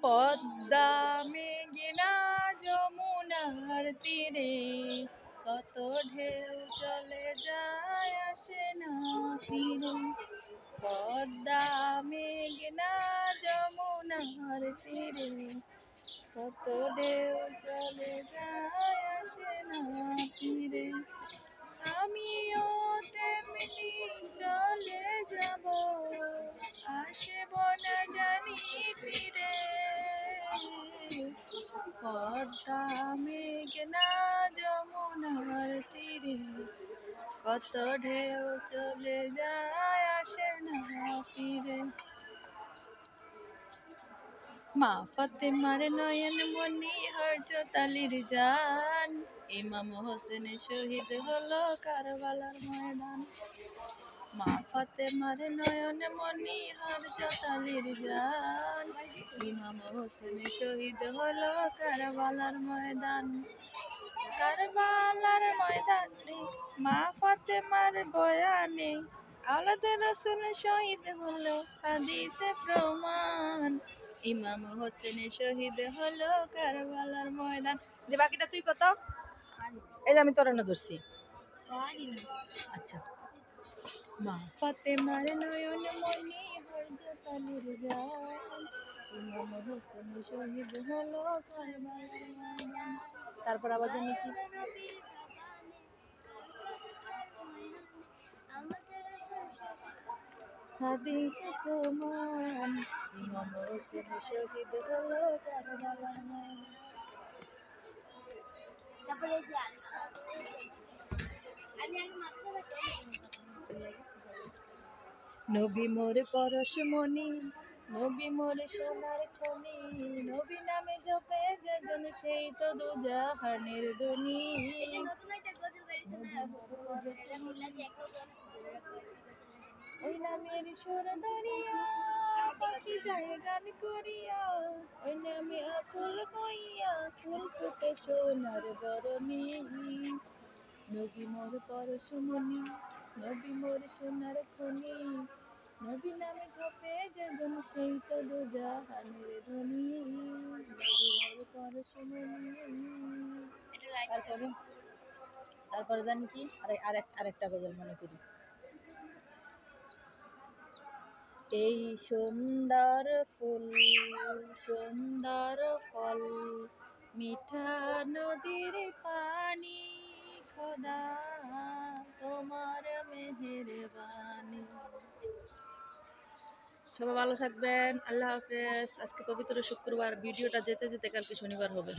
পদ্মা মেঘনা যমুনার তীরে কত ঢেউ চলে যায় আসে না ফিরে। পদ্মা মেঘনা যমুনার তীরে কত ঢেউ চলে যায় আসে না ফিরে। আমিও তেমনি চলে যাব, আসব না জানি ফিরে। পদ্মা মেঘনা যমুনার তীরে কত ঢেউ চলে যায় আসে না ফিরে। মা ফাতেমার নয়ন মনি হযরত আলীর জান, ইমাম হোসেন শহীদ হলো কারবালার ময়দান। মা ফাতেমার নয়ন মনি হযরত আলীর জান, ইমাম হোসেন শহীদ হলো কারবালার ময়দান। কারবালার ময়দানে মা ফাতেমার বয়ানে আওলাদে রাসূল শহীদ হলো হাদিসে প্রমাণ। ইমাম হোসেন শহীদ হলো কারবালার ময়দান। যে বাকিটা তুই কত? এই যে আমি তোর না ধরছি। আচ্ছা। মা ফাতেমার নয়ন মনি হযরত আলীর জান, ইমাম হোসেন শহীদ হলো কারবালার ময়দান। তারপর আবার জানি কি? হাদিস প্রমাণ, ইমাম হোসেন শহীদ হলো কারবালার ময়দান। নবী মোর পরশমণি, নবী মোর সোনার খনি, নবী নামে জপে যেজন সেই তো দুজাহানের ধনী। ওই নামের সুর ধরিয়া পাখি যায় গান করিয়া, ওই নামে আকুল বইয়া ফুল ফুটে সোনার বরণী। নবী মোর পরশমণি, নবী মোর সোনার খনি, নবী নামে জপে যেজন সেই তো দুজাহানের ধনী। নবী মোর পরশমণি। তারপরে জানি কি? আরেকটা গজল মনে করি। এই সুন্দর ফুল সুন্দর ফল, মিঠা নদীর পানি, খোদা তোমার মেহেরবানি। সবাই ভালো থাকবেন, আল্লাহ হাফেজ। আজকে পবিত্র শুক্রবার, ভিডিওটা যেতে যেতে কালকে শনিবার হবে।